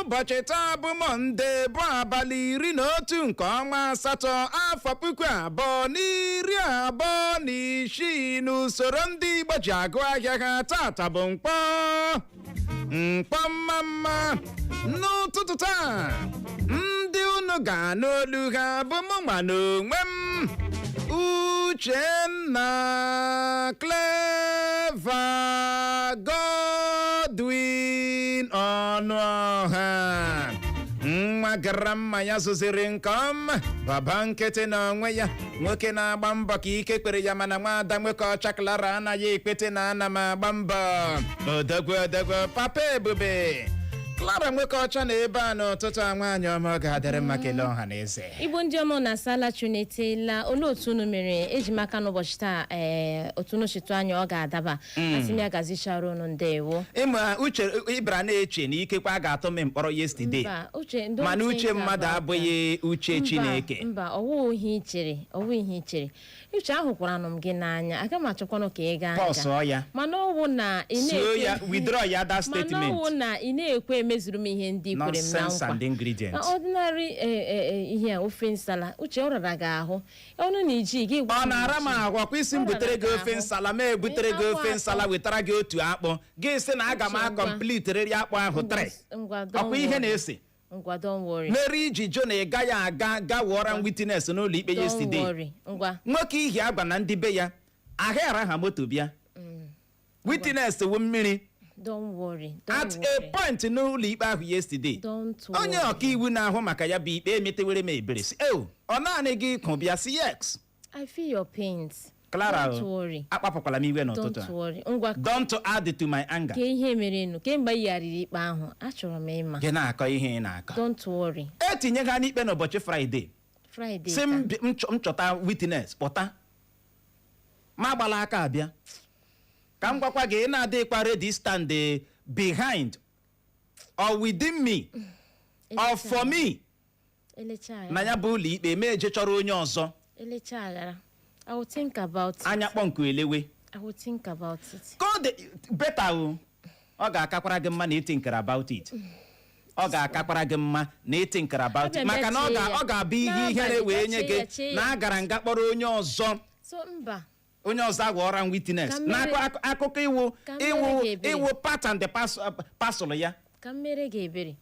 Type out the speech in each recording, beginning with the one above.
n'ụbọchị taa bụ Mọnde bụ abalị 11 nke ọnwa asatọ afọ 2026 n'usoro ndị Igbo ji agụ ahịa ha tata bụ Nkwọ mma n'ụtụtụ taa ndị unu ga-anụ olu ha bụ mụnwa n'onwe m Uchenna Clever Godwin Ọnụọha nwa gara mma ya zụziri nke ọma baba nkịtị n'onwe ya nwoke na-agba mbọ ka ike kpere ya mana nwaada nwoke ọcha Clara anaghị ekpete na ana m agba mbọ odogwu papa ebube Clara nwoke ọcha na ebe a n'ụtụtụ a nwaanyị ọma ọ ga-adịrị mma kelee ọha na eze Igbo ndị ọma na sala chunetela olu otu unu mere ejimaka n'ụbọchị taa otu unu chịtụ anya ọ ga-adaba asị m ya gazichara unu ndewo ịma uche ịbara na-eche na ikekwa a ga-atụ m mkpọrọ yesterday mana uche mmadụ abụghị uche Chineke mba ọwụ ihe ichere uche ahụ kwara m gị n'anya aga m achọkwanụ ka ị gaa nga mana ọwụ na ị withdraw ya that statement mana ọwụ na ị na-ekwe emezuru m ihe ndị kwere m na nkwa ordinary ihe ofe nsala uche ọ rara gị ahụ ọnụ na iji gị ọ na-ara m ahụ ọkwa isi m butere gị ofe nsala ma ebutere gị ofe nsala wetara gị otu akpụ gị sị na aga m akọmplitereri akpụ ahụ 3 ọkwa ihe na-ese ngwa don't worry mere iji jụ na ị gaghị aga wụọra witness n'ụlọ ikpe yesterday nwoke ihi agba na ndị be ya ahịara ha moto bịa witness wụ mmiri don't worry at a point n'ụlọ ikpe ahụ yesterday onye ọka iwu na-ahụ maka ya bụ ikpe emetewere m ebere si ọ naanị gị kụ bịa si yes I feel your pains. Clara, don't worry. Akpapakwala m iwe n'ụtụtụ a. Don't worry. Don't add to my anger. Ke ihe mere nụ kemgbe ị yarịrị ikpe ahụ achọrọ m ịma. Gị na-akọ ihe ị na-akọ. Don't worry. Etinye ha n'ikpe n'ụbọchị Friday. Friday. Si m chọta witness pụta. Ma gbala aka abịa. Ka m gwakwa gị na-adịkwa ready stand behind or within me or for me. Na ya bụ ụlọ ikpe ma eje chọrọ onye ọzọ. Elecha aghara. I will think about it. Anya kpọnku elewe. I will think about it. God better o. Ọ ga-akakwara gị mma na think about it. Ọ ga-akakwara gị mma na think about it. Maka na ọ ga-abụ ihe ihere wee nye gị na agara nga kpọrọ onye ọzọ. So mba. Onye ọzọ agwọra witness. Na akụkọ iwu part and the parcel ya. Ka mmere gị ebere.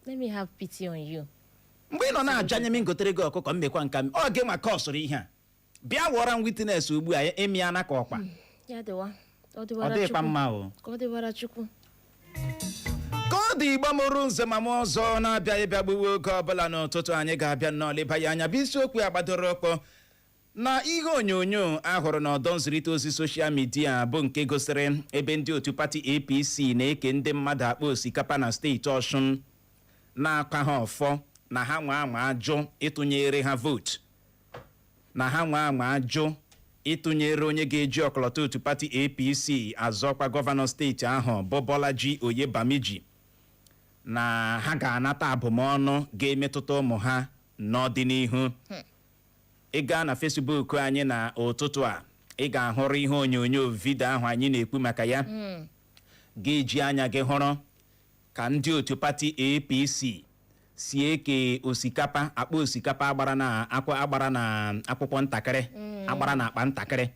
Let me have pity on you. Mgbe ị nọ na-ajanye m ngotere gị ọkụkọ mmekwa nka m ọ gị nwa ka ọ sụrụ ihe a bịa wọra m witness ugbu a emi ya n'aka ọkwa ya dịwa ọ dịkwa mma o ka ọ dịwara Chukwu ka ọ dị Igbo mụrụ nze ma m ọzọ na-abịa ịbịa gbuwe oge ọbụla n'ụtụtụ anyị ga-abịa n'ọlịba ya anya bụ isiokwu ya gbadoro ọkpọ na ihe onyonyo ahụrụ n'ọdọ nzirịta ozi soshal midia bụ nke gosiri ebe ndị otu pati APC na-eke ndị mmadụ akpa osikapa na steeti Ọshụn na-akwa ha ọfọ na ha nwa ajụ ịtụnyere ha vote na ha nwa ajụ ịtụnyere onye ga-eji ọkọlọtọ otu pati APC azọkwa gọvanọ steeti ahụ bụ Bolaji Oyebamiji na ha ga-anata abụmọnụ ga-emetụta ụmụ ha n'ọdịnihu. Ị gaa na Facebook anyị na ụtụtụ a ị ga-ahụrụ ihe onyonyo vidio ahụ anyị na-ekwu maka ya ga-eji anya gị hụrụ ka ndị otu pati APC si eke osikapa akpa osikapa agbara na akwụkwọ ntakịrị agbara na akpa ntakịrị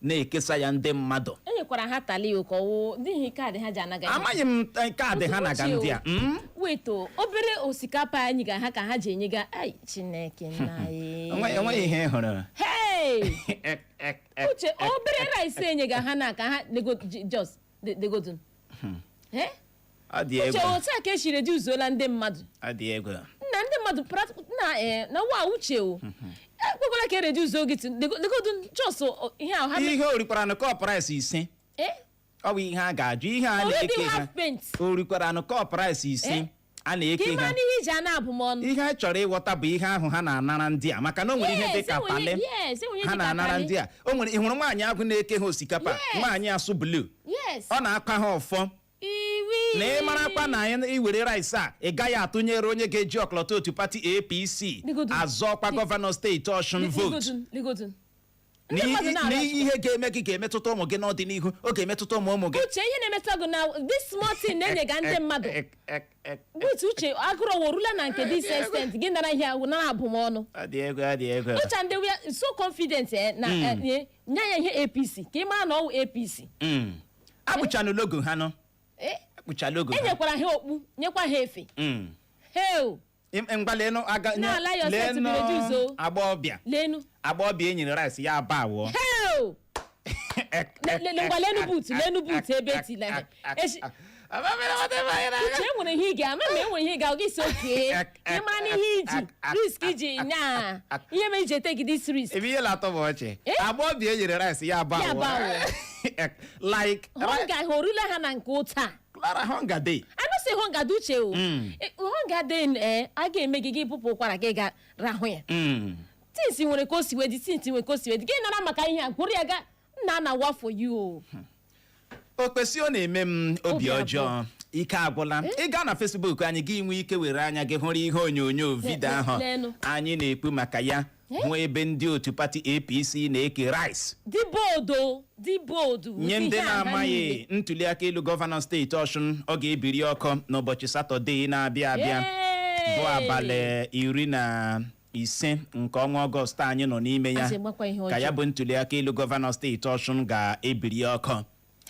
na-ekesa ya ndị mmadụ enyekwara ha tali okowo n'ihi kaadị ha ji anaga amaghị m kaadị ha na-aga ndị a weto obere osikapa anyị ga ha ka ha ji enyega ai Chineke nna enweghị ihe hụrụ uche obere rice enyega ha na ka ha just degodun uche otu a ka esi reduzuola ndị mmadụ na ndị mmadụ na wa uche o ekwekwala ka ereduzuo gị degodun just ihe ahụ ha ihe orikwara na kọprais ise ọ bụ ihe a ga-ajụ ihe a na-eke ha orikwara na kọprais ise a na-eke ha ihe a chọrọ ịghọta bụ ihe ahụ ha na-anara ndị a maka na o nwere ihe dị ka pale ha na-anara ndị a o nwere ịhụrụ nwaanyị agụ na-eke ha osikapa nwaanyị asụ blu ọ na-akwa ha ọfọ na ị marakwa na anyị iwere rice a ị gaghị atụnyere onye ga-eji ọkọlọtọ otu pati APC azọkwa gọvanọ steeti Ọshụn vote n'ihe ga-eme gị ga-emetụta ụmụ gị n'ọdịnihu ọ ga-emetụta ụmụ gị. Uche ihe na-emetụta gị na this small thing na-enyega ndị mmadụ but Uche agụrụ worula na nke this extent gị nara ihe ahụ nara abụmọnụ. Uche ndị we so confident na nye ya ihe APC ka ị mara na ọwụ APC. Akpụchanụ logo ha nọ. Akpụcha logo ha. Enyekwara ha okpu nyekwa ha efe. Heo mgbalenu aga lenu agbọbịa enyere rice ya aba awọ. Lenu boot ebe etila ha. Uche enwere ihe ị ga-ama ma enwere ihe ị ga gị si oke ịmara n'ihe iji risk iji na ihe ma iji take this risk. Ebe ihe na-atọ bụ ọchị agbọbịa enyere rice ya aba awọ. Like hunger horula ha na nke ụta. Clara hunger day. I don't say hunger do Uche o. Hunger day a ga-eme gị pụpụ ụkwara gị ga rahụ ya. Tinsi nwere ka o si wedi tinsi nwere ka o si wedi gị nara maka ihe a gwụrụ ya ga na wa for you o. Okpesi ọ na-eme m obi ọjọọ ike agwụla. Ị gaa na Facebook anyị gị nwee ike were anya gị hụrụ ihe onyonyo vidio ahụ anyị na-ekwu maka ya hụ ebe ndị otu pati APC na-eke rice dị bold nye ndị na-amaghị ntuliaka elu gọvanọ steeti Ọshụn ọ ga-ebiri ọkụ n'ụbọchị Satọde na-abịa abịa bụ abalị 15 nke ọnwa Ọgọst anyị nọ n'ime ya ka ya bụ ntuliaka elu gọvanọ steeti Ọshụn ga-ebiri ọkụ.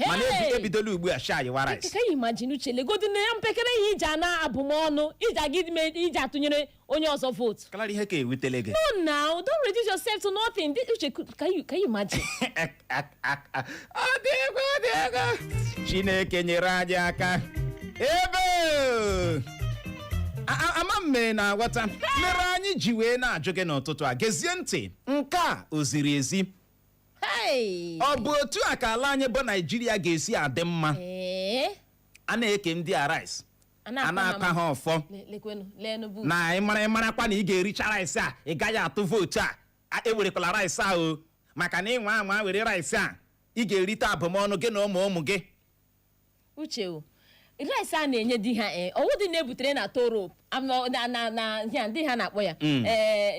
Mana ebidola ugbu a shayiwa rice. Ka imagine Uche legodu na ya mpekere ihe iji ana abụmọnụ iji atụnyere onye ọzọ vote. Kalari ihe ka ewutele gị. No now, don't reduce yourself to nothing. Uche, can you imagine? Ego. Chineke nyere anyị aka. Ebe ama mme na ghọta mere anyị ji wee na-ajụ gị n'ụtụtụ a gezie ntị nke a o ziri ezi. Ọ bụ otu a ka ala anyị bụ Naijiria ga-esi adị mma. A na-eke ndị a rice a na-akpa ha ọfọ na ịmarakwa na ị ga-ericha rice a ị gaghị atụ vootu a ewerekwala rice ahụ maka na ịnwa anwa were rice a ị ga-erite abụmọnụ gị na ụmụ gị. Uche rice a na-enye di ha ọwụ dị na-ebutere na toro na ndị ha na-akpọ ya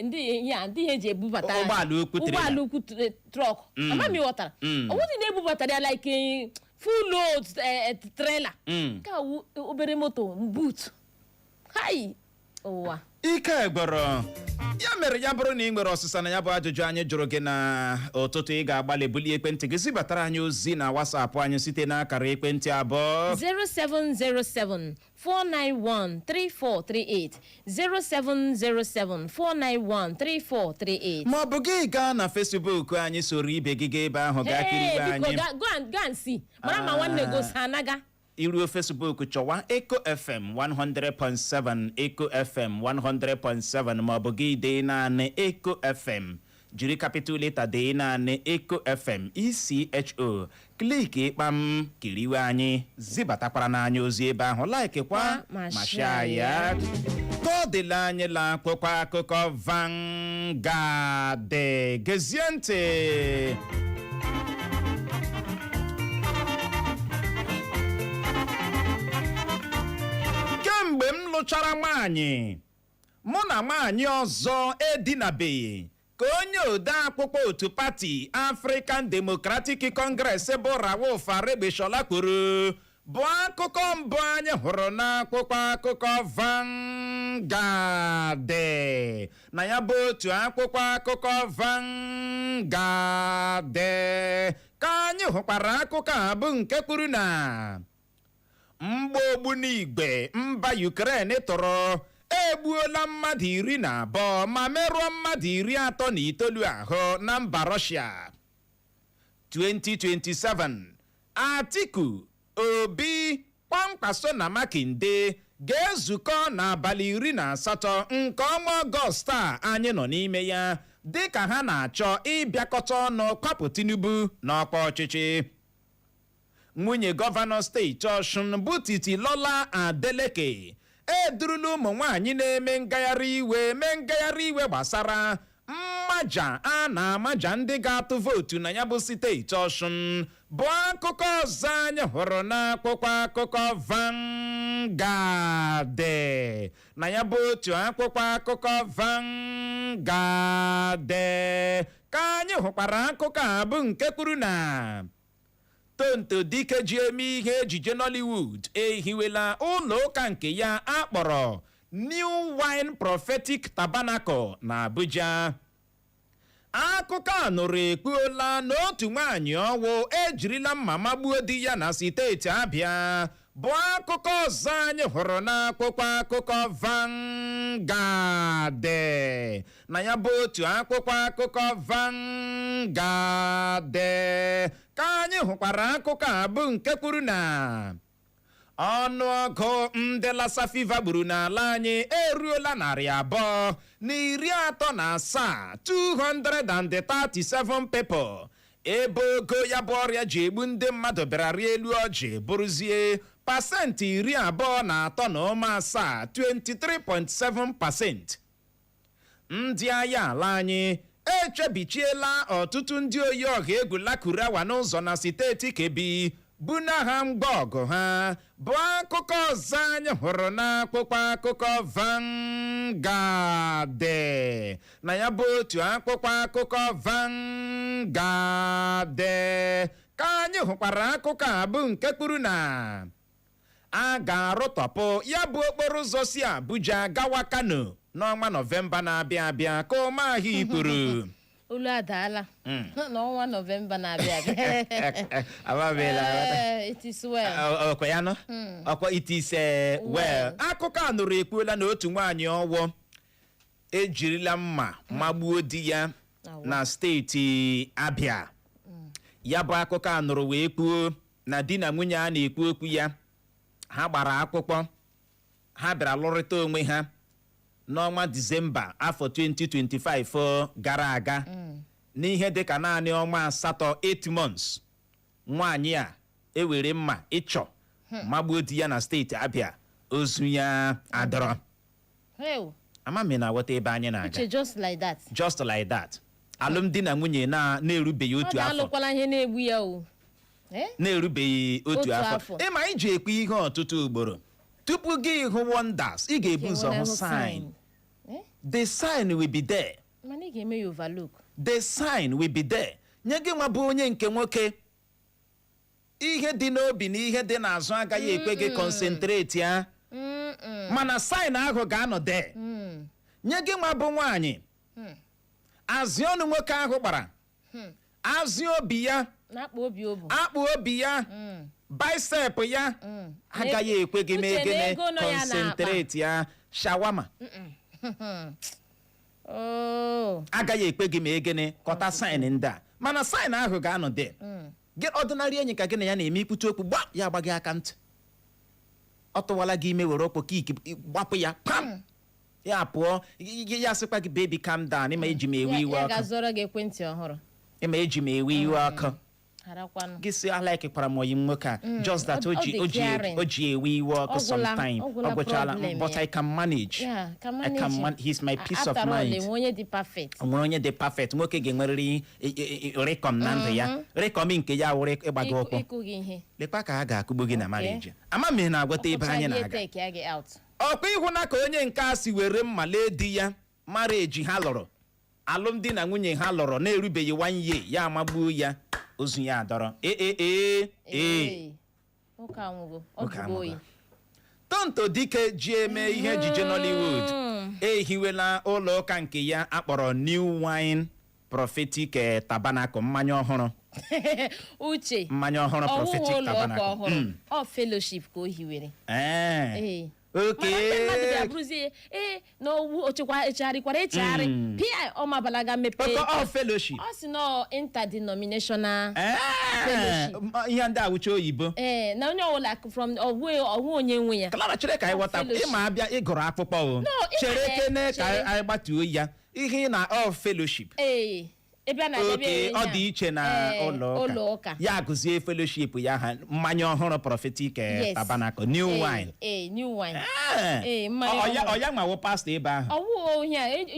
ndị ha eji ebubata ụgbọala ukwu trọk ama m ịghọtara ọwụ dị na-ebubatara ya like full load trailer ka obere moto boot hai ụwa ike gwọrọ ya mere ya bụrụ na ị nwere ọsịsa na ya bụ ajụjụ anyị jụrụ gị na ụtụtụ ị ga-agbalị bulie ekwentị gị zibatara anyị ozi na WhatsApp anyị site n'akara ekwentị abụọ 0707-491-3438 0707-491-3438 ma ọ bụ gị gaa na Facebook anyị soro ibe gị gaa ebe ahụ gaa kiriwe anyị go and see mara ma nwanne gosi anaga iruo Facebook chọwa Eco FM 100.7 Eco FM 100.7 ma ọ bụ gị dee naanị Eco FM jiri capital letter dee naanị Eco FM ISIOKWU kliki ịkpam kiriwe anyị zibatakwara n'anya ozi ebe ahụ like kwa ma share ya ka ọ dịla anyị la akwụkwọ akụkọ Vanguard gezie ntị. Mgbe m lụchara nwaanyị mụ na nwaanyị ọzọ edinabeghị ka onye ode akwụkwọ otu pati African Democratic Congress bụ Rauf Aregbesola kwuru bụ akụkọ mbụ anyị hụrụ n'akwụkwọ akụkọ Vanguard na ya bụ otu akwụkwọ akụkọ Vanguard ka anyị hụkwara akụkọ a bụ nke kwuru na mgbogbu n'igwe mba Ukraine tụrụ egbuola mmadụ 12 ma merụọ mmadụ 39 ahụ na mba Russia. 2027 Atiku, Obi, Kwankwaso na Makinde ga-ezukọ n'abalị 18 nke ọnwa Ọgọst a anyị nọ n'ime ya dịka ha na-achọ ịbịakọta ọnụ kwapụ Tinubu n'ọkwa ọchịchị. Nwunye gọvanọ steeti Ọshụn bụ Titilola Adeleke edurula ụmụ nwaanyị na-eme ngagharị iwe gbasara mmaja a na-amaja ndị ga-atụ vootu na ya bụ steeti Ọshụn bụ akụkọ ọzọ anyị hụrụ n'akwụkwọ akụkọ Vanguard na ya bụ otu akwụkwọ akụkọ Vanguard ka anyị hụkwara akụkọ a bụ nke kwuru na Tonto Dike ji eme ihe ejije Nollywood ehiwela ụlọ ụka nke ya akpọrọ New Wine Prophetic Tabernacle na Abuja. Akụkọ a nụrụ ekpuola n'otu nwaanyị ọwụ ejirila mma magbuo di ya na steeti Abịa bụ akụkọ ọzọ anyị hụrụ n'akwụkwọ akụkọ Vanguard. Na ya bụ otu akwụkwọ akụkọ Vanguard ka anyị hụkwara akụkọ a bụ nke kwuru na ọnụọgụ ndị Lassa fever gburu n'ala anyị eruola 237 237 people ebe ogo ya bụ ọrịa ji egbu ndị mmadụ bịara rie elu ọjị bụrụzie pasentị 23.7 23.7%. Ndị agha ala anyị echebichiela ọtụtụ ndị oyi ọha egwu lakurawa n'ụzọ na steeti Kebbi buna ha mgba ọgụ ha bụ akụkọ ọzọ anyị hụrụ n'akwụkwọ akụkọ Vanguard. Na ya bụ otu akwụkwọ akụkọ Vanguard ka anyị hụkwara akụkọ a bụ nke kwuru na a ga-arụtọpụ ya bụ okporo ụzọ si Abuja gawa Kano n'ọnwa Nọvemba na-abịa abịa ka ụmụahịa ikpuru olu adaala n'ọnwa Nọvemba na-abịa it is well. Ọkwa ya nọ? Ọkwa it is well. Akụkọ a nụrụ ekpuola na otu nwaanyị ọwọ ejirila mma magbuo di ya na steeti Abịa. Ya bụ akụkọ a nụrụ wee kwuo na di na nwunye a na-ekwu okwu ya ha gbara akwụkwọ ha bịara lụrịta onwe ha n'ọnwa Disemba afọ 2025 gara aga n'ihe dịka naanị ọnwa asatọ 8 months. Nwaanyị a ewere mma ịchọ magbuo di ya na steeti Abịa, ozu ya adọrọ. Amami na-aghọta ebe anyị na-aga. Just like that. Alụmdi na nwunye na-erubeghị otu afọ. Alụkwala ihe na-egbu ya o. Na-erubeghị otu afọ. Ịma iji ekwe ihe ọtụtụ ugboro tupu gị hụ wonders ị ga-ebu ụzọ hụ sign. The sign will be there. The sign will be there. Nye gị nwa bụ onye nke nwoke ihe dị n'obi na ihe dị n'azụ agaghị ekwe gị concentrate ya. Mana sign ahụ ga-anọ there. Nye gị nwa bụ nwaanyị azị ọnụ nwoke ahụ gbara azị obi ya akpụ obi ya bicep ya agaghị ekwe gị mee gịnị concentrate ya. Shawama agaghị ekwe gị mee gịnị kọta sign ndị a, mana sign ahụ ga-anọ dị gị ọdịnarị enyi ka gị na ya na-eme ikwute okwu gba ya gba gị aka ntị ọ tụwala gị ime were ọkpọ ka gbapụ ya pam ya pụọ ya sịkwa gị baby calm down ịma eji m ewe iwe ọkụ ịma eji m ewe iwe ọkụ gị si alaikekwara m oyi nwoke a just that o ji ewe iwe ọkụ sometime ọ gwụchala but I can manage. He's my peace of mind. Onwere onye dị perfect nwoke ga-enwerịrị rekom na ndụ ya. Rekom nke ya were ịgbago ụkwụ lekwa ka a ga-akụgbu gị na marriage. Ama m na-agwata ebe anyị na-aga ọkwa ịhụna ka onye nke a si were mmale di ya marriage ha lụrụ alụmdi na nwunye ha lụrụ na-erubeghị 1 year ya amagbuo ya ozu ya adọrọ. Tonto Dike ji eme ihe ejije Nollywood ehiwela ụlọ ụka nke ya akpọrọ New Wine Prophetic Tabernacle mmanya ọhụrụ. Uche mmanya ọhụrụ Prophetic Tabernacle ọ fellowship ka o hiwere. Okay. Echegharịkwara echegharị pia ọmabalaga mepe fellowship ọ si na interdenominational fellowship ihe ndị awụcha oyibo na onye ọwụla from ọwụ onye nwe ya kala chere ka anyị ghọta ịma abịa ịgụrụ akpụkpọ o chere kene ka anyị gbatuo ya ihe na fellowship ọ dị iche na ụlọ ụka ya gụzie fellowship ya ha mmanya ọhụrụ Prophetic Tabernacle New Wine. Ọ ya nwawo pastor ebe ahụ.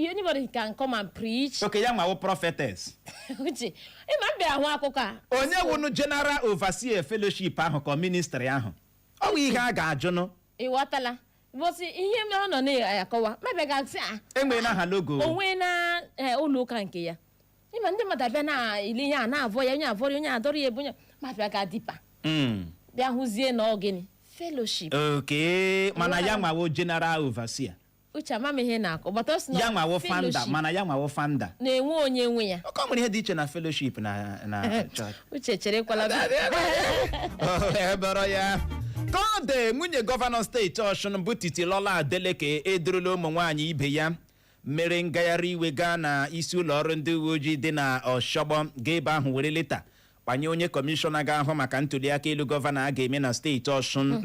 Anybody can come and preach. Okay, ya nwawo prophetess. Uche ịma mbịa ahụ akụkọ a onye wụnụ general overseer fellowship ahụ ka ministry ahụ ọ bụ ihe a ga-ajụnụ ịghọtala bụsị ihe ọ nọ na-akọwa mabịa ga-asị enwee na ha logo onwe na ụlọ ụka nke ya ịma ndị mmadụ abịa na ile ya na-avọ ya onye avọrọ onye adọrọ ya ebe onye ma bịa ga dipa bịa hụzie na ọgịnị fellowship okay mana ya nwawo general overseer uche amama ihe na-akọ but us ya nwawo founder mana ya nwawo founder na-enwe onye nwe ya ọ nwere ihe dị iche na fellowship na church uche cherekwala ebere ya ka ọ dị nwunye gọvanọ steeti Ọshụn bụ Titilola Adeleke edurula ụmụ nwaanyị ibe ya mere ngagharị iwe gaa na isi ụlọ ọrụ ndị uwe ojii dị na Ọshọgbọ ga ebe ahụ were leta kpanye onye kọmishọna ga-ahụ maka ntụliaka elu gọvanọ a ga-eme na steeti Ọshụn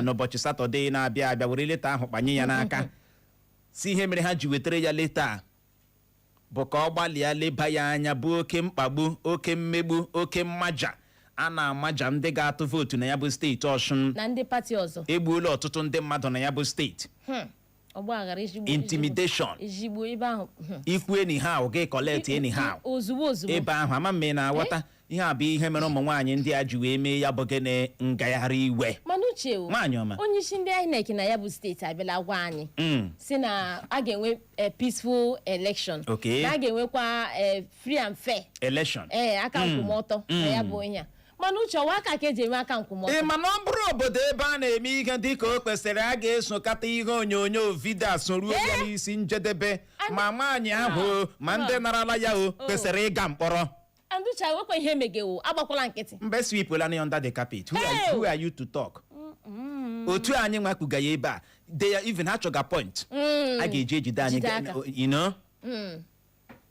n'ụbọchị Satọde na-abịa abịa were leta ahụ kpanye ya n'aka si ihe mere ha ji wetara ya leta bụ ka ọ gbalịa leba ya anya bụ oke mkpagbu oke mmegbu oke mmaja a na-amaja ndị ga-atụ vootu na ya bụ steeti Ọshụn na ndị pati ọzọ egbuola ọtụtụ ndị mmadụ na ya bụ steeti ọgbaghara intimidation ezigbo ebe ahụ ikwu anyhow gị collect anyhow ozugbo ebe ahụ ama mme na-aghọta ihe a bụ ihe mere ụmụ nwaanyị ndị a ji wee mee ya bụ gịnị ngagharị iwe mana uche nwaanyị ọma onye isi ndị INEC na ya bụ steeti abịala gwa anyị si na a ga-enwe peaceful election na a ga-enwekwa free and fair election aka nkwụmọtọ na ya bụ ihe a mana uche ọwa aka ka eji enwe aka nkwụmọtọ mana ọ bụrụ obodo ebe a na-eme ihe dịka o kwesịrị a ga-esokata ihe onyonyo vidio soruo ya n'isi njedebe ma nwaanyị ahụ ma ndị narala ya o kwesịrị ịga mkpọrọ Anducha wekwa ihe megewo agbakwala nkịtị mbe sweepụla na under the carpet who are you to talk otu anyị nwakpuga ya ebe a they even ha chọga point a ga-eji ejide anyị you know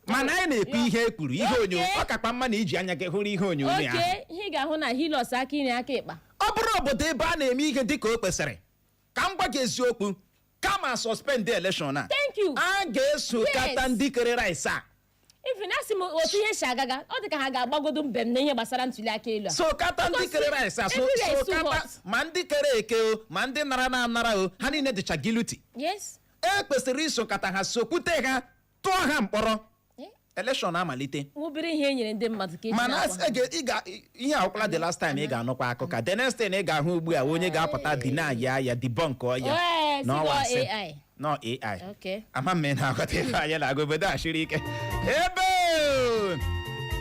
mana anyị na-ekwu ihe ekwuru ihe onyonyo ọ kakpa mma na iji anya gị hụrụ ihe onyonyo ahụ ihe ị ga-ahụ na hilos aka iri aka ịkpa ọ bụrụ obodo ebe a na-eme ihe dịka o kwesịrị ka m gwa gị eziokwu kama suspend the election a a ga-esokata ndị kere rice a even asị m otu ihe si agaga ọ dị ka ha ga-agbagodo mbem na ihe gbasara ntuli aka elu a sokata ndị kere rice a sokata ma ndị kere eke o ma ndị nara na anara o ha niile dịcha guilty yes e kwesịrị isokata ha sokwute ha tụọ ha mkpọrọ election amalite obere ihe enyere ndị mmadụ ka mana ihe akwụkwala the last time ị ga-anụkwa akụkọ the next time ị ga-ahụ ugbu a onye ga-apụta deny ya debunk ya AI no AI ama mme na-aghọta ebe anyị na-agụ obodo a shiri ike ebe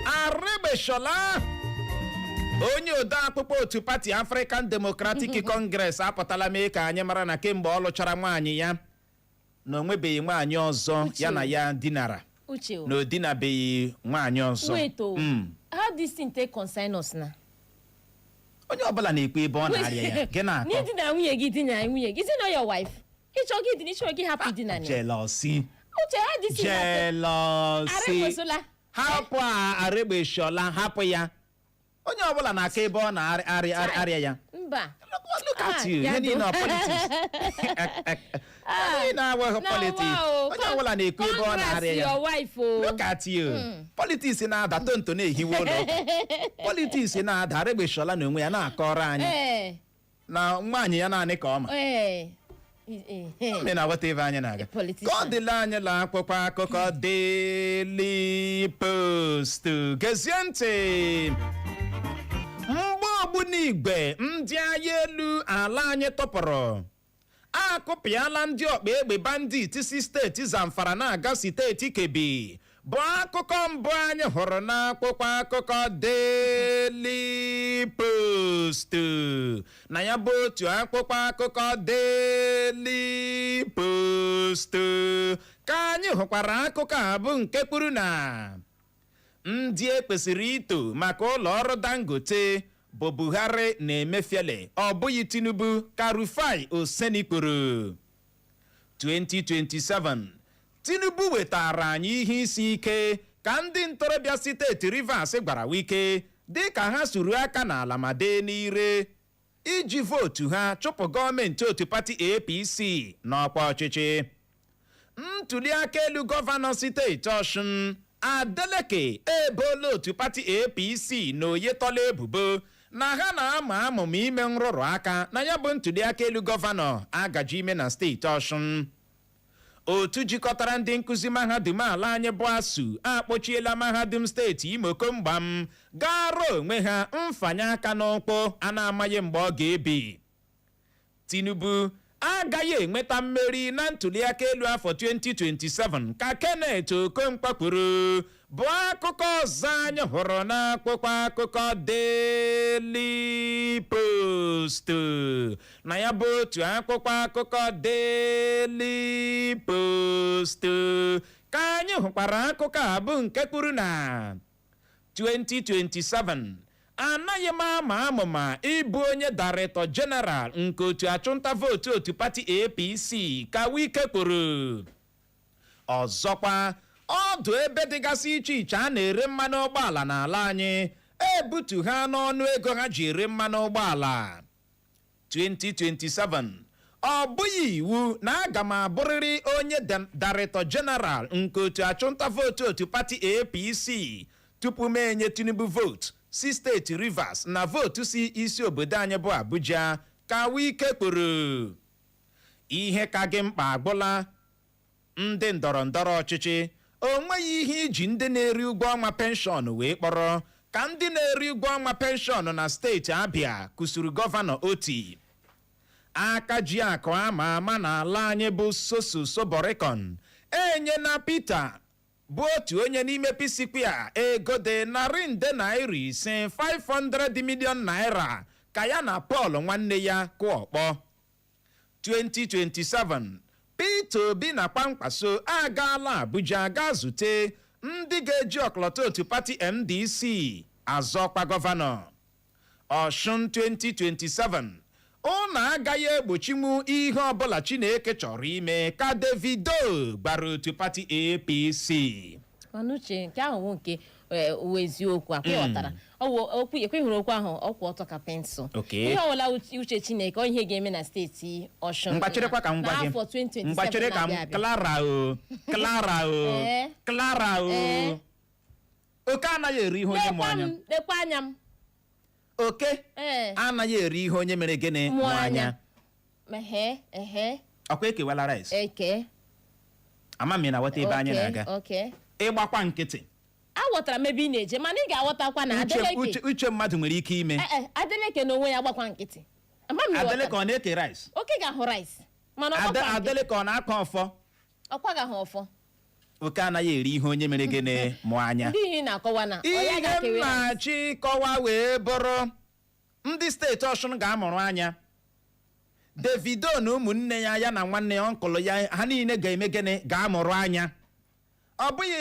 Arịgbeshola onye ode akpụkpọ otu pati African Democratic Congress apụtala mee ka anyị mara na kemgbe ọ lụchara nwaanyị ya na onwebeghị nwaanyị ọzọ ya na ya dinara na o dinabeghị nwaanyị ọzọ how this thing take concern us na onye ọbụla na-ekwu ebe ọ na-arịa ya gị na-akọ n'ịdị na nwunye gị dị na nwunye gị is it not your wife ịchọ gị dị ịchọ gị hapụ dị na jealousy uche ha dị jealousy hapụ Arịgbeshola hapụ ya onye ọbụla na-aka ebe ọ na-arịa ya mba look at you ihe niile ọ politics na-aweghị politics onye ọbụla na-ekwu ebe ọ na-arịa ya look at you politics na-ada tonto na-ehiwe ụlọ politics na-ada Arịgbeshola na onwe ya na-akọrọ anyị na nwaanyị ya naanị ka ọma ome na-aghọta ebe anyị na-aga ka ọ dịla anyị la akwụkwọ akụkọ Daily Post gezie ntị mgbe ogbunigwe ndị agha elu ala anyị tọpụrụ akụpịala ndị ọkpa egbe bandit si steeti Zamfara na-aga steeti Kebbi bụ akụkọ mbụ anyị hụrụ n'akwụkwọ akụkọ Daily Post na ya bụ otu akwụkwọ akụkọ Daily Post ka anyị hụkwara akụkọ a bụ nke kwuru na ndị ekwesịrị ito maka ụlọ ọrụ Dangote bụ Buhari na-emefiele ọ bụghị Tinubu ka Rufai Osenikporo 2027 Tinubu wetara anyị ihe isi ike ka ndị ntorobịa steeti Rivers gwara Wike dịka ha suru aka n'ala ma dee n'ire iji vootu ha chụpụ gọọmenti otu pati APC n'ọkwa ọchịchị ntuli aka elu gọvanọ steeti Ọshụn Adeleke ebola otu pati APC na Oyetola ebubo na ha na-ama amụma ime nrụrụ aka na ya bụ ntuli aka elu gọvanọ agaji ime na steeti Ọshụn otu jikọtara ndị nkụzi mahadum ala anyị bụ ASUU akpọchiela mahadum steeti Imo komgbam gara onwe ha mfanye aka n'ụkwụ a na-amaghị mgbe ọ ga-ebi Tinubu agaghị enweta mmeri na ntuli aka elu afọ 2027 ka Kenneth Okonkwo kwuru bụ akụkọ ọzọ anyị hụrụ n'akwụkwọ akụkọ Daily Post. Na ya bụ otu akwụkwọ akụkọ Daily Post ka anyị hụkwara akụkọ a bụ nke kwuru na 2027 anaghị m ama amụma ịbụ onye Director General nke otu achụnta vootu otu pati APC ka Wike kwuru. Ọzọkwa, ọdụ ebe dịgasị iche iche a na-ere mmanụ ụgbọala n'ala anyị ebutu ha n'ọnụ ego ha ji ere mmanụ ụgbọala. 2027 ọ bụghị iwu na aga m abụrịrị onye Director General nke otu achụnta vootu otu pati APC tupu m enye Tinubu vootu si steeti Rivers na vootu si isi obodo anyị bụ Abuja ka Wike kwuru. Ihe ka gị mkpa agwụla ndị ndọrọ ndọrọ ọchịchị. O nweghị ihe iji ndị na-eri ụgwọ ọnwa penshọn wee kpọrọ ka ndị na-eri ụgwọ ọnwa penshọn na steeti Abia kwụsịrị gọvanọ Oti. Aka ji akụ ama ama n'ala anyị bụ Soso Soborikon enye na Peter bụ otu onye n'ime P-Square ego dị narị nde naira ise 500 million naira ka ya na Paul nwanne ya kụọ ọkpọ. 2027 Peter Obi na Kwankwaso agaala Abuja ga zute ndị ga-eji ọkọlọtọ otu pati NDC azọkwa gọvanọ. Ọshụn 2027 ụnụ agaghị egbochiwu ihe ọbụla Chineke chọrọ ime ka Davido gbara otu pati APC. Ọnụche nke ahụ nke eziokwu akwụghọtara okwu ekweghịrị okwu ahụ ọkwụ ọtọ ka pensụl. Ihe ọbụla uche Chineke ihe ga-eme na steeti Ọshụn mgbachirekwa ka m gwa gị n'afọ 2027 mgbachire ka m Clara o oke anaghị eri ihe onye mụ anya. Lekwa anya m oke anaghị eri ihe onye mere gịnị mụ anya. Ọkwa ekewala rice ama m na ghọta ebe anyị na-aga. Ịgbakwa nkịtị aghọtara m ebe ị na-eje mana ị ga-aghọtakwa na uche mmadụ nwere ike ime. Adeleke na onwe ya gbakwa nkịtị. Adeleke ọ na-eke rice? Oke ga-ahụ rice mana Adeleke ọ na-akọ ọfọ? Ọkwa ga-ahụ ọfọ. Oke anaghị eri ihe onye mere gịnị mụ anya. Ndị ihe na-akọwa na ihe mmachi kọwa wee bụrụ ndị steeti Ọshụn ga-amụrụ anya. Davido na ụmụnne ya na nwanne ya ọnkụlụ ya ha niile ga-eme gịnị ga-amụrụ anya. Ọ bụghị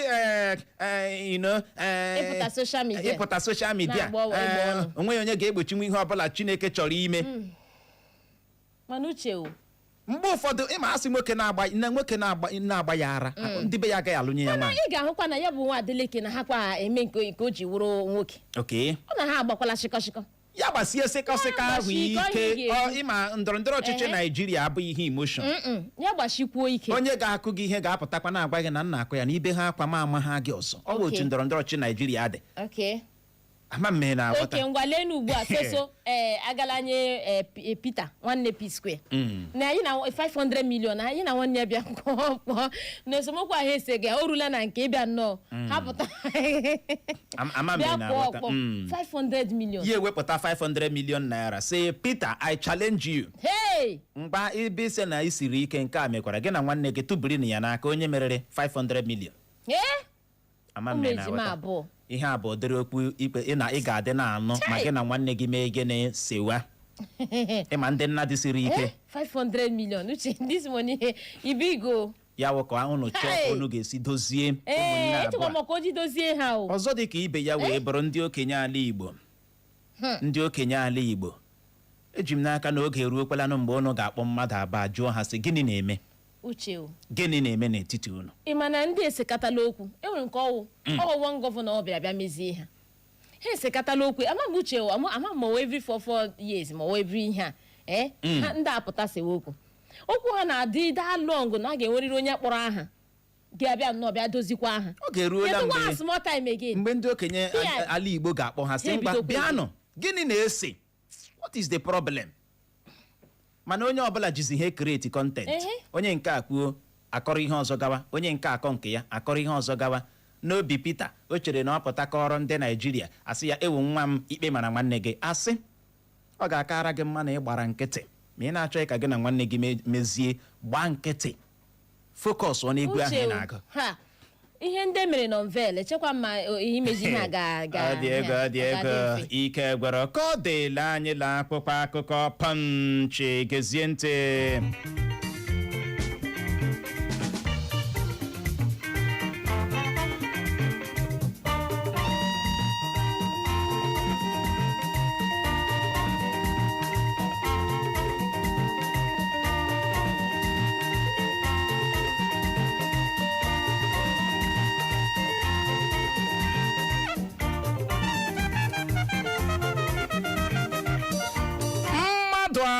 ịpụta soshal midia onweghị onye ga-egbochi nwa ihe ọbụla Chineke chọrọ ime. Mana uche mgbe ụfọdụ ịma asị nwoke na-agba ya ara ndị be ya agaghị alụnye ya nwaanyị. Ị ga-ahụkwa na ya bụ nwa Adeleke na ha kwa eme nke o ji wụrụ nwoke. Ọ na ha agbakwala shịkọshịkọ ya gbasie sịkọsịkọ ahụ ike. Ịma ndọrọndọrọ ọchịchị Naijiria abụghị ihe emoshọn. Ya gbachikwuo ike. Onye ga-akụ gị ihe ga-apụtakwa na-agwa gị na nna akụ ya na ibe ha akwa ma ama ha gị ọzọ. Ọ bụ otu ndọrọndọrọ ọchịchị Naijiria dị. Ama m na aghọta. Ngwa lenu ugbu a Soso agala nye Peter nwanne P-Square na anyị na 500 million anyị na nwanne ya bịa kpọọ na esomokwu ahụ ese ga o rula na nke ịbịa nnọọ ha pụta bịa kpọọ 500 million ya ewepụta 500 million naira say Peter I challenge you. Mgba ibe ise na isiri ike nke a mekwara gị na nwanne gị tụbiri na ya n'aka onye merere 500 million. Ama m na aghọta. Ihe a bụ ụdịrị okwu ikpe ị ga-adị na-anụ ma gị na nwanne gị mee gịnị sewa ịma ndị nna dị siri ike. 500 million uche this money ibigo ya wụ ka unu chọọ unu ga-esi dozie ụmụnne abụọ. Ọzọ dị ka ibe ya wee bụrụ ndị okenye ala Igbo. Ndị okenye ala Igbo eji m n'aka na oge eruokwalanụ mgbe unu ga-akpọ mmadụ abụọ jụọ ha sị gịnị na-eme gịnị na-eme n'etiti unu. Ị ma na ndị esekatala okwu enwere nke ọwụwa gọvanọ ọ bịa mezie ha esekatala okwu ama m uche ama ma every 4 years ma every ihe a ndị apụta sewe okwu ha na-adị daa long na a ga-enwerịrị onye kpọrọ aha ga-abịa nnọọ bịa dozikwa aha. Ọ ga-eruola mgbe ndị okenye ala Igbo ga-akpọ ha sị mgba bịanụ gịnị na-ese what is the problem. Mana onye ọbụla jizi ihe create content. Onye nke a kwuo akọrọ ihe ọzọ gawa onye nke akọ nke ya akọrọ ihe ọzọ gawa. N'obi Peter o chere na ọ pụta kọrọ ndị Naijiria asị ya ewu nwa m ikpe mara nwanne gị asị ọ ga-akara gị mma na ị gbara nkịtị ma ị na-achọ ka gị na nwanne gị mezie gbaa nkịtị focus on egwu ahụ ị na-agụ. ihe ndị mere nọvel echekwa ma imezi ha ọ dị ego ike gwara ka ọ dịla anyị la akpụkpọ akụkọ Punch gezie ntị.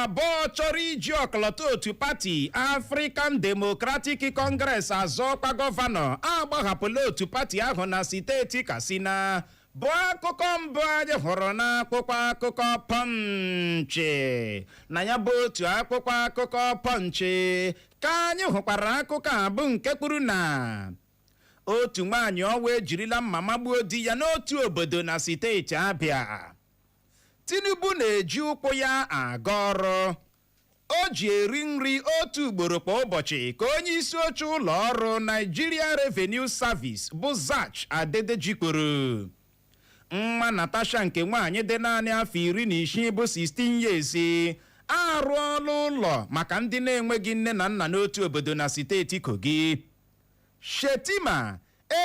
Abụọ chọrọ iji ọkọlọtọ otu pati African Democratic Congress azọkwa gọvanọ agbahapụla otu pati ahụ na steeti Katsina bụ akụkọ mbụ anyị hụrụ n'akwụkwọ akụkọ Punch. Na ya bụ otu akwụkwọ akụkọ Punch ka anyị hụkwara akụkọ a bụ nke kwuru na otu nwaanyị ọwa ejirila mma magbuo di ya n'otu obodo na steeti Abịa. Tinubu na-eji ụkwụ ya aga ọrụ. O ji eri nri otu ugboro kwa ụbọchị ka onye isi oche ụlọ ọrụ Nigeria Revenue Service bụ Zach Adedeji kwuru. Nwa Natasha nke nwaanyị dị naanị afọ 16 bụ 16 years arụọla ụlọ maka ndị na-enweghị nne na nna n'otu obodo na steeti Kogi. Shetima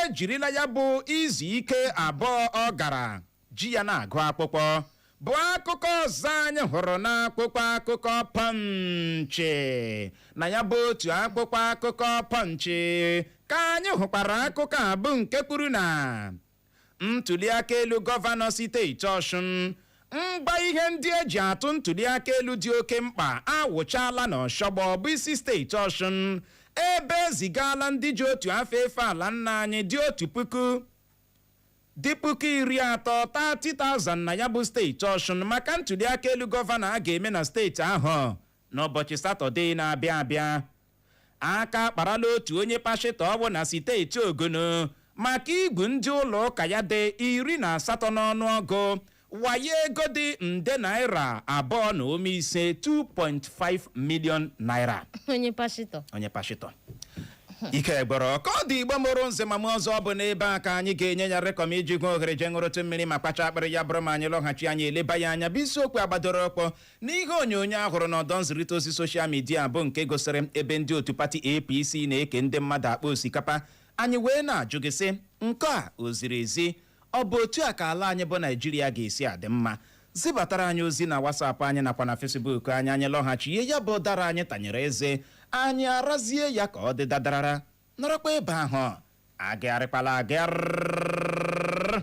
ejirila ya bụ izu ike abụọ ọ gara ji ya na-agụ akwụkwọ bụ akụkọ ọzọ anyị hụrụ n'akwụkwọ akụkọ Punch. Na ya bụ otu akwụkwọ akụkọ Punch ka anyị hụkwara akụkọ a bụ nke kwuru na ntuliaka elu gọvanọ steeti Ọshụn mgba ihe ndị eji atụ ntuliaka elu dị oke mkpa awụchala n'Ọshọgbọ bụ isi steeti Ọshụn ebe ezigala ndị ji otu afọ efe ala nna anyị dị 1,000 dị 30,000 na ya bụ steeti Ọshụn maka ntuliaka elu gọvanọ a ga-eme na steeti ahụ n'ụbọchị Satọde na-abịa abịa. Aka kparala otu onye pashịtọ ọbụ na steeti Ogono maka igwu ndị ụlọ ụka ya dị 18 n'ọnụọgụ waye ego dị nde naira 2.5 2.5 million naira. Onye pashịtọ ike gboro ka ọ dị Igbo mụrụ nze ma ọzọ bụ n'ebe a ka anyị ga-enye ya rekọm iji gwa ohere je ṅụrụtụ mmiri ma kpacha akpịrị ya bụrụ ma anyị lọghachi anyị eleba ya anya bụ isiokwu agbadoro ọkpọ n'ihe onyonyo ahụrụ n'ọdọ nzirịta ozi soshal midia bụ nke gosiri ebe ndị otu pati APC na-eke ndị mmadụ akpa osikapa. Anyị wee na-ajụ gị sị nke a o ziri ezi? Ọ bụ otu a ka ala anyị bụ Naijiria ga-esi adị mma? Zibatara anyị ozi na WhatsApp anyị nakwa na Facebook anyị lọghachi ihe ya bụ dara anyị tanyere eze anyị arazie ya ka ọ dị dadarara nọrọkwa ebe ahụ agagharịkwala agagharị.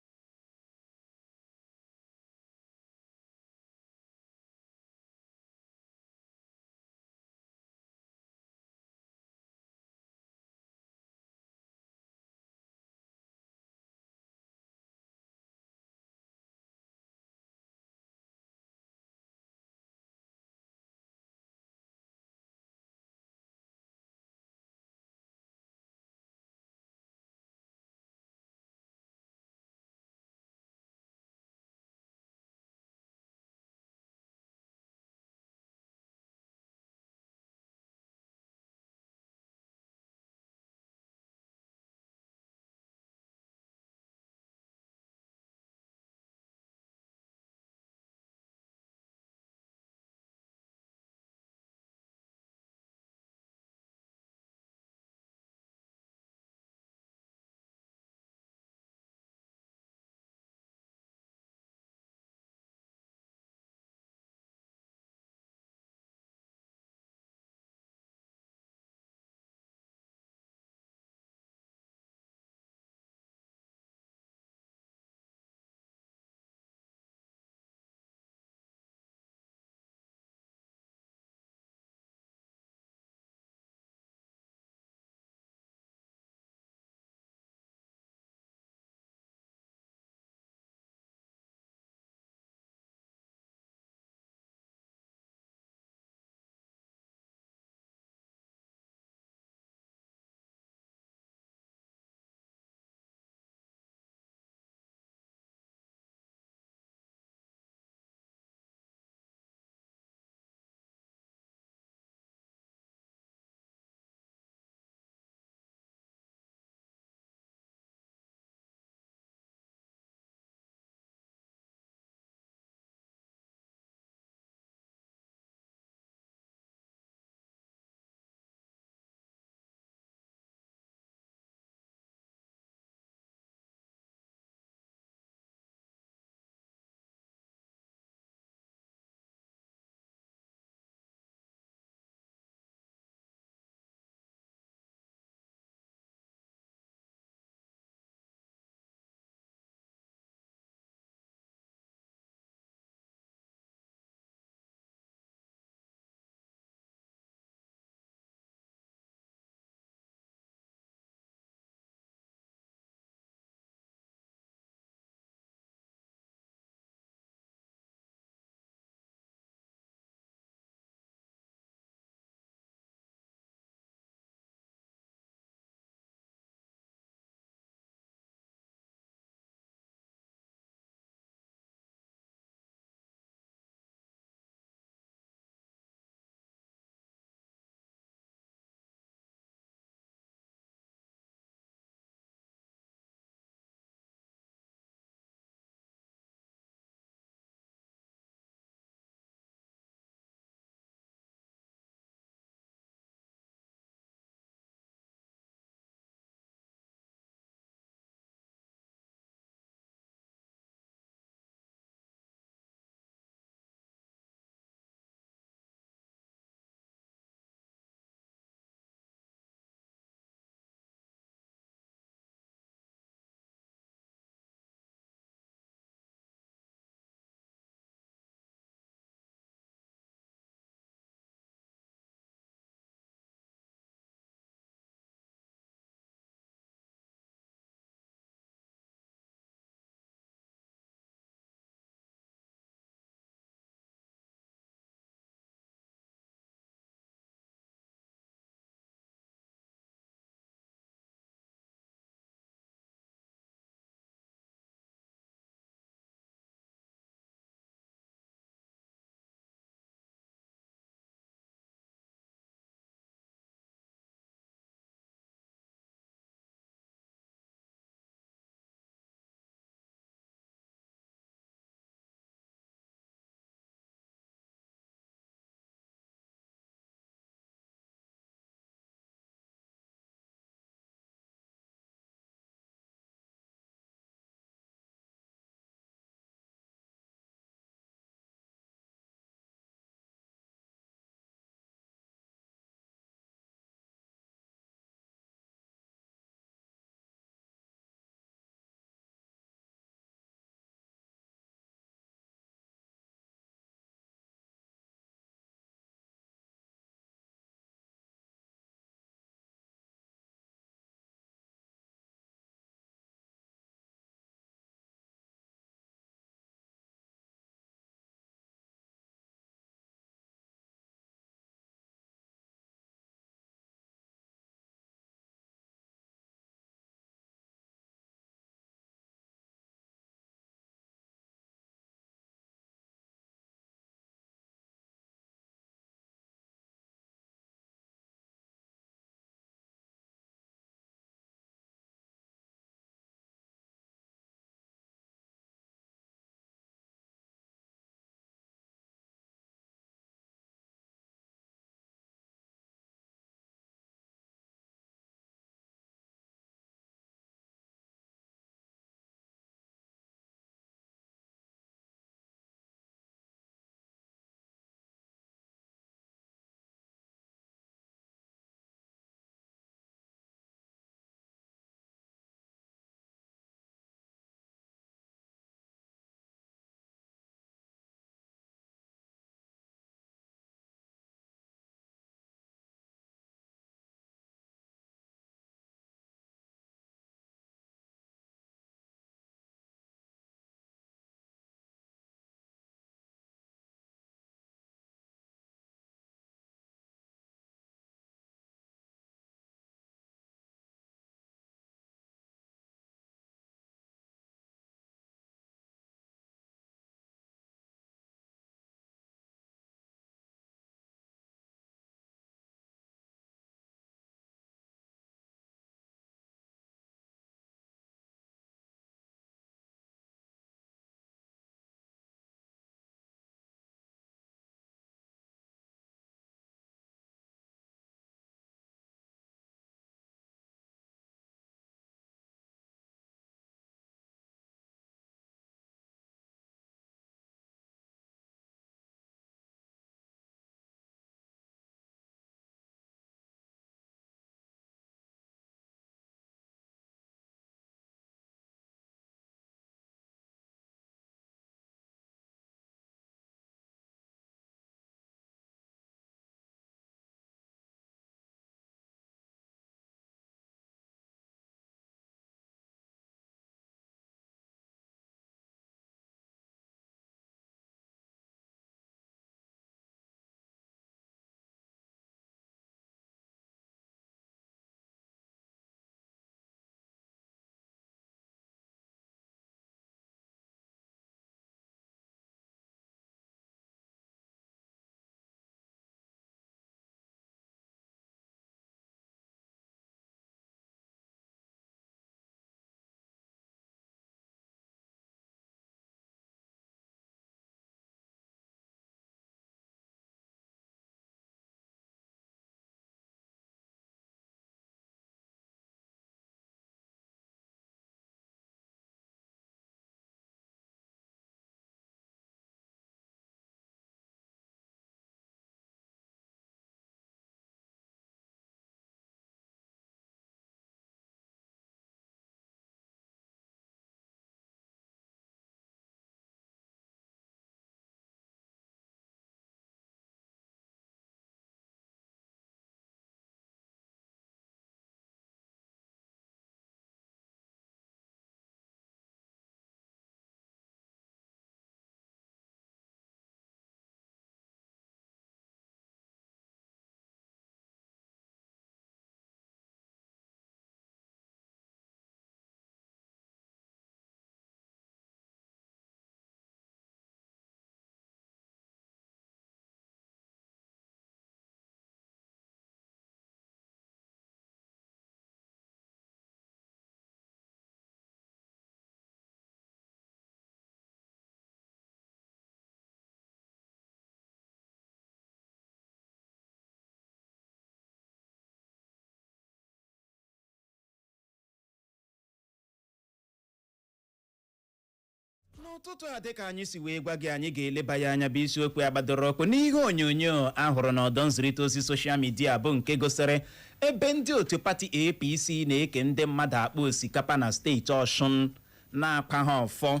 n'ụtụtụ a dịka anyị si wee gwa gị anyị ga-eleba ya anya bụ isiokwu agbadoro ọkpụ n'ihe onyonyo ahụrụ n'ọdọ nzirịta ozi soshal midia bụ nke gosiri ebe ndị otu pati APC na-eke ndị mmadụ akpa osikapa na steeti Ọshụn na-akwa ha ọfọ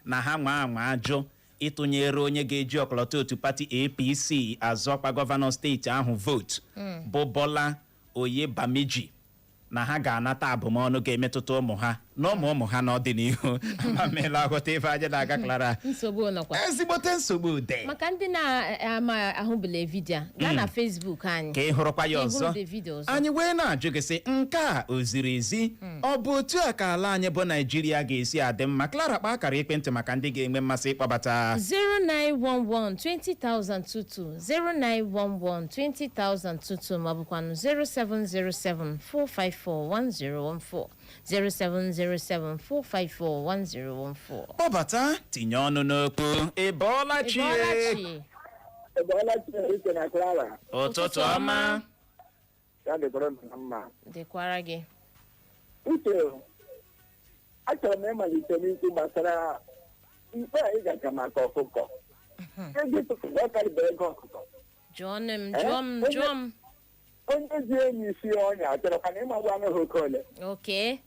na ha nwa ajụ ịtụnyere onye ga-eji ọkọlọtọ otu pati APC azọkwa gọvanọ steeti ahụ vootu bụ Bola Oyebamiji na ha ga-anata abụmọnụ ga-emetụta ụmụ ha na ụmụ ha n'ọdịnihu amamela aghọta ife anyị na-aga Clara nsogbu nọkwa ezigbote nsogbu dị maka ndị na-ama ahụbele vidio gaa na Facebook anyị ka ị hụrụkwa ya ọzọ anyị wee na-ajụ gị sị nke a o ziri ezi ọ bụ otu a ka ala anyị bụ Naijiria ga-esi adị mma Clara kpaa akara ekwentị maka ndị ga-enwe mmasị ịkpọbata 0911-2022 0911-2022 maọbụkwanụ 0707-454-1014 0707-454-1014 kpọbata tinye ọnụ n'okwu ịbọọla chi ụtụtụ ọma dịkwara gị uche achọrọ m ịmalite n'ikwu gbasara ikpe a ịgacha maka ọkụkọ ego ọkụkọ jụọ m onye ji enyi isi ọnya chọrọ ka na ịmagwa anụghị oke ole oke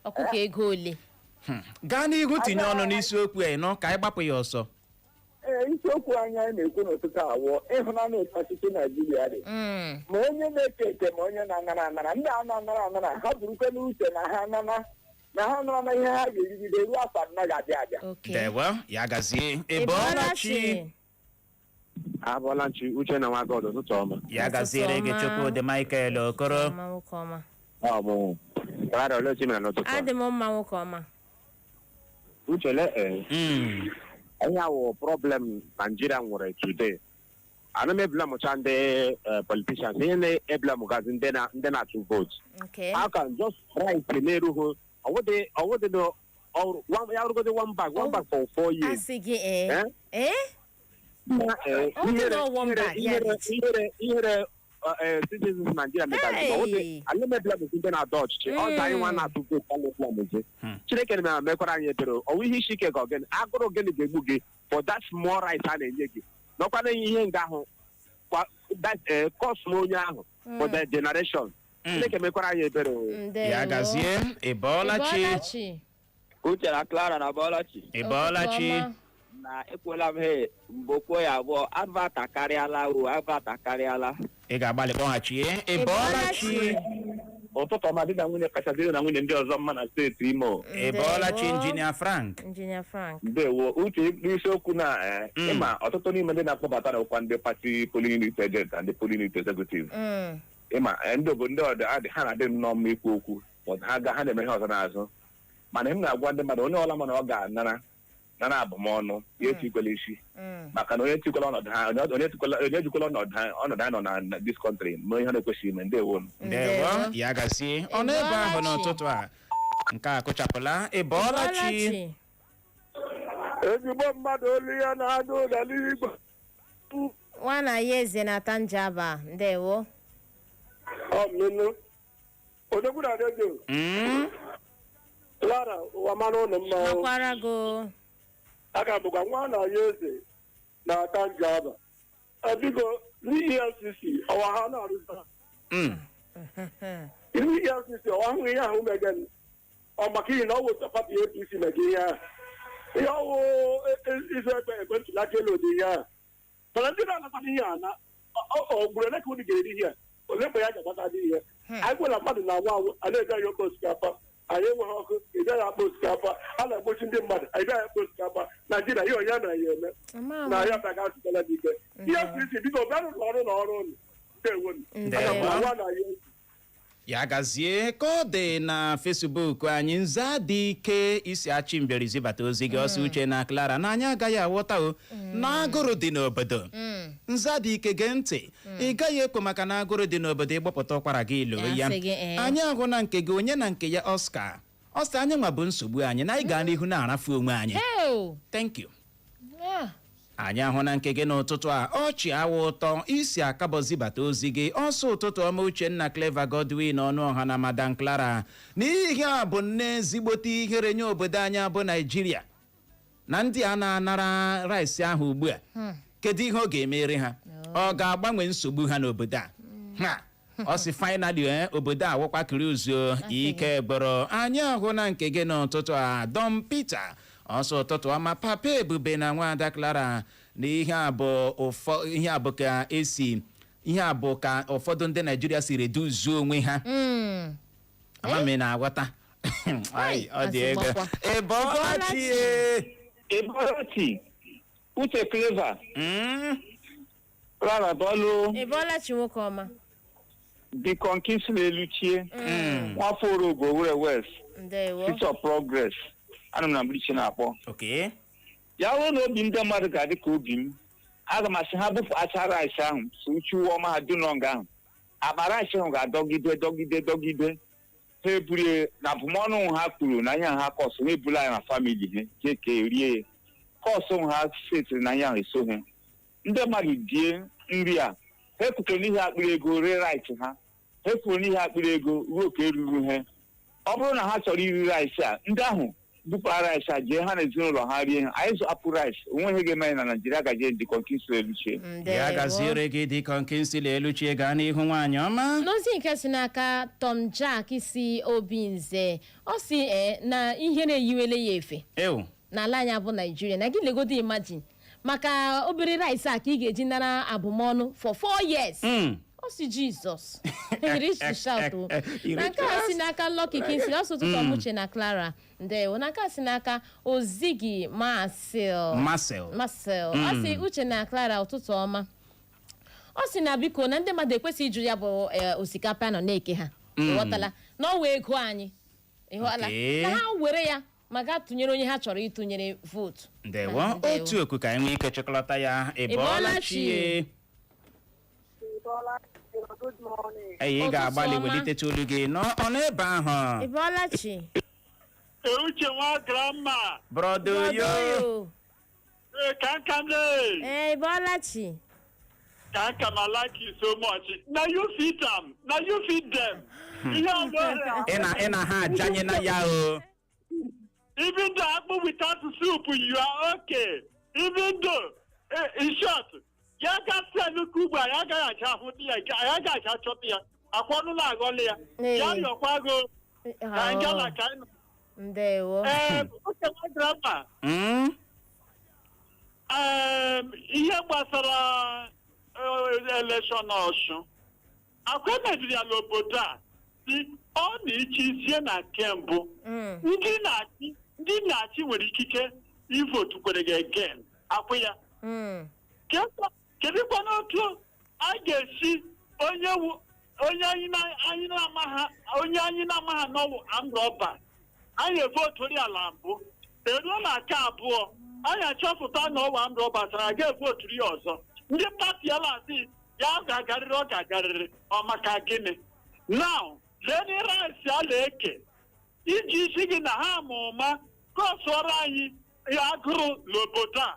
ọkụkọ ego ole gaa n'ihu tinye ọnụ n'isiokwu ya ịnọ ka anyị gbapụ ya ọsọ isiokwu anyị na-ekwu n'ụtụtụ awụọ ịhụnanya otu ọchịchị Naijiria dị ma onye na-eke eke ma onye na-anara anara ndị a na-anara ha burukwe n'uche na ha nara ihe ha ga-erigide ruo afọ anọ ga-abịa abịa dewe ya gazie ịbọọla chi abọọla chi uche na nwa God ụtụtụ ọma ya gaziere gị Chukwudị Michael Okoro adị m mma nwoke ọma uchele ihe awụ problem Nigeria nwere today ana m eblamụcha ndị politicians ihe na-eblamụgazi ndị na-atụ vote how can just right na-erughị ọwụdị ya rụgodi one bag for 4 years ihere citizens Nigeria megazi alemeblamụzi ndị na-adọ ọchịchị ọzọ anyị nwa na-atụ vote alemeblamụzi Chineke na mekwara anyị ebere ọwụ ihe isi ike ga ogene agụrụ ogene ga-egbu gị for that small right a na-enye gị n'ọkwa na-enye ihe nga ahụ kọsụm onye ahụ for the generation Chineke mekwara anyị ebere ya gazie ịbọọla chi uche na Clara na bọọla chi ịbọọla chi na ekwela m he mgbokwo ya abụọ advat akarịala ị ga-agbalị kpọghachie ịbọọla chi ụtụtụ ọma dị na nwunye kachasịrị na nwunye ndị ọzọ mma na steeti Imo ịbọọla chi Injinia Frank ndewo uche n'isiokwu na ịma ọtụtụ n'ime ndị na-akpọbata na ụkwa ndị pati polling unit agent na ndị polling unit executive ịma ndị obodo ndị ọdị ha na-adị nnọọ mma ikwu okwu ha na-eme ihe ọzọ n'azụ mana m na-agwa ndị mmadụ onye ọla mana ọ ga-anara abụmọnụ ya etikwela isi maka na onye tikwala ọnọdụ ha onye jikwala ọnọdụ ha nọ na this country ma ihe na-ekwesịghị ime ndewo ya gazie ọnụ ebe ahụ n'ụtụtụ a nke a kụchapụla ịbọọla chi ezigbo mmadụ olu ya na-agụ ụda n'igwe nwa na ya eze na Tanjaba ndewo ọmụnụ odogwu na redio Clara ụwa mara ụlọ mma makwara go aka bụkwa nwa na ya eze na Tanjaba biko EFCC ọwa ha na-arụza EFCC ọwa hụ ihe ahụ megani ọ maka ihe na ọ wụta pati APC mega ihe ahụ ihe ọwụ izu ekpe ntụliaka elu ụdị ihe ahụ mana ndị na-anakwana ihe a na ogburu ele ka unu ga-eri ihe ole mgbe ya ga-agbata dị ihe anyị gwela mmadụ na-anwụ anwụ a na-egaghị oke osikapa anyị enweghị ọkụ ị gaghị akpa osikapa a na-egbochi ndị mmadụ anyị gaghị akpa osikapa Naijiria ihe onye na ya eme na ya ka ga-atụtala dị ike ihe PDP biko bịanụ n'ọrụ unu ndewo na ya ya gazie ka ọ dị na Facebook anyị Nzadike isi achị mbịarizi bata ozi gị ọsọ uche na Clara na anyị agaghị aghọta o na agụrụ dị n'obodo Nzadike gee ntị ị gaghị ekwe maka na agụrụ dị n'obodo ịgbọpụta ụkwara gị ilo ya anyị ahụ na nke gị onye na nke ya Oscar anyị nwa bụ nsogbu anyị na anyị gaa n'ihu na-arafu onwe anyị thank you anyị ahụ na nke gị n'ụtụtụ a ọchị awa ụtọ isi akabọzi bata ozi gị ọsọ ụtụtụ ọma Uchenna Clever Godwin ọnụ ọha na Madam Clara n'ihe a bụ nne ezigbote ihere nye obodo anyị bụ Naijiria na ndị a na-anara rice ahụ ugbu a kedu ihe ọ ga-emere ha ọ ga-agbanwe nsogbu ha n'obodo a ọ sị finally obodo a wụkpakiri uzo ike bụrụ anyị ahụ na nke gị n'ụtụtụ a Don Peter ọsọ ụtụtụ ọma Papa Ebube na Nwada Clara na ihe a bụ ka ụfọdụ ndị Naijiria si reduzuo onwe ha amami na-aghọta ọ dị ego Ebolachi Uche Clever Clara Bolu Ebolachi nwoke ọma Deacon Kingsley Eluchie Nwafọ Ogo Owere West City of Progress ana m na mbichi na-akpọ ya wụ na obi ndị mmadụ ga-adị ka obi m aga m asị ha bụpụ achara rice ahụ so uchu ọma ha dunong ahụ akpa rice ahụ ga-adọgide ha eburie na abụmọnụ ha kwuru na anya ha kọsụ ha ebula ya na famili ha keke rie kọsụ ha setiri na anya ahụ eso ha ndị mmadụ die nri a ha ekwutere n'ihe akpịrị ego ree rice ha ekwuru n'ihe akpịrị ego ruo ka eruru ha ọ bụrụ na ha chọrọ iri rice a ndị ahụ bupụrụ rice a jee ha na ezinụlọ ha rie ha anyị zụ apụ rice onwe ihe ga-eme na Naịjirịa gaje Deacon Kingsley Eluchie ya gaziere gị Deacon Kingsley Eluchie gaa n'ihu nwaanyị ọma n'ozi nke si n'aka Tom Jack si Obinze ọ si na ihe na-eyiwele ya efe n'ala anyị bụ Naịjirịa na gị legodo imagine maka obere rice a ka ị ga-eji nara abụmọnụ for 4 years ọ si Jesus reach to shout na nke a si n'aka Lucky Kingsley ọsọ ụtụtụ ọmụche na Clara ndewo na nke a si n'aka Ozigi Marcel ọ si Uche na Clara ụtụtụ ọma ọ si na biko na ndị mmadụ ekwesịghị ịjụ ya bụ osikapa nọ na-eke ha ịghọtala na ọwa ego anyị ịghọtala na ha were ya ma ga tụnyere onye ha chọrọ ịtụnyere votu ndewo otu oku ka anyị nwee ike chịkọlọta ya Ebolachi Good morning. ị ga-agbalị welite olu gị n'ọnụ ebe ahụ Ebolachi Uche nwa grandma. Brother yo. Kankane. Ebolachi. Kankam, I like you so much. Now you feed them. Now you feed them. Ina ha janye na ya o. Even the apple without soup, you are okay. Even though, in short, ya got send Kuba, ya got a chahudi, ya got a chopia. A quarter like Olia. Ya your quago. I got a kind of. Ndewo. Okay, my grandma. Ihe gbasara election ọsụ. Akwa Nigeria n'obodo a si ọ na-echi isie na kembụ. Ndị na-achị nwere ikike ivotu kwere gị again. Akwụ ya. Kedụkwa n'otu a ga-esi onye anyị na-amaha n'ọwụ amrọba. Anyị evotu ala mbụ. Eruo na aka abụọ. Anyị achọpụta na ọwa ndụ batara ga-evotu ya ọzọ. Ndị pati ala asị ya ga-agarịrị ọ ga-agarịrị ọ maka gịnị. Now, lee rice a na-eke iji isi gị na ha ama ụma kọsụọrọ anyị ya agụrụ n'obodo a.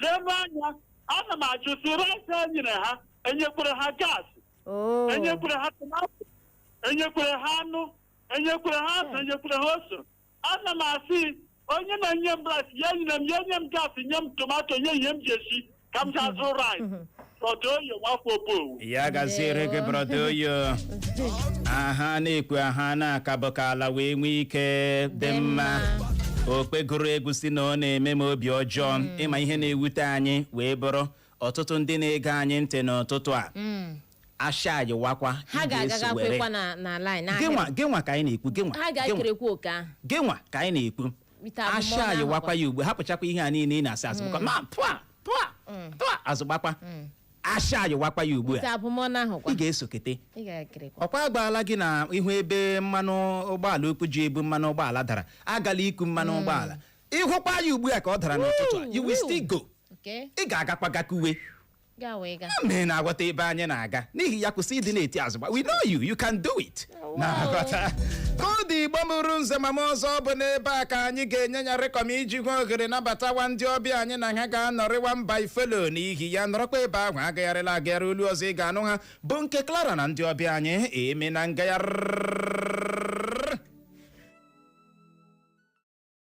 Leenụ anya, ana m ajụsị rice e nyere ha enyekwere ha gaasị, enyekwere ha tomato, enyekwere ha anụ, enyekwere ha azụ, enyekwere ha ose. Ana m asị onye na-enye m rice ya nye m gaasị nye m tomato nye ihe m ji esi ka m ji azụ rice. Brọdoyo nwafọ obowo. Ya gaziere gị brọdoyo. Aha na-ekwu aha na-akabụ ka ala wee nwee ike dị mma. Okpegoro egwu si na ọ na-eme m obi ọjọọ ịma ihe na-ewute anyị wee bụrụ ọtụtụ ndị na-ege anyị ntị n'ụtụtụ a. Asha anyị wakwa ha ga-agaga kwekwa na line gịnwa ka anyị na-ekwu gịnwa ha ga-ekerekwa oke ahụ gịnwa ka anyị na-ekwu asha anyị wakwa ya ugbo hapụchakwa ihe a niile ị na-asị asị ma pụa azụgbakwa asha anyị wakwa ya ugbu a ị ga-esokete ọkwa agbaala gị na ihu ebe mmanụ ụgbọala okwu ji ebu mmanụ ụgbọala dara agala iku mmanụ ụgbọala ịhụkwa ya ugbu a ka ọ dara n'ụtụtụ a you will still go ị ga-agakwa gakuwe mee na-agwọta ebe anyị na-aga n'ihi ya kwụsị ịdị na-eti azụgba we know you can do it na-agwọta kọdụ Igbo mụrụ nze ma ọzọ bụ n'ebe a ka anyị ga-enye ya rekọm iji hụ ohere nabatawa ndị ọbịa anyị na ha ga-anọrịwa mba ifelo n'ihi ya nọrọkwa ebe ahụ agagharịla agagharị olu ọzọ ị ga-anụ ha bụ nke Clara na ndị ọbịa anyị eme na ngagharị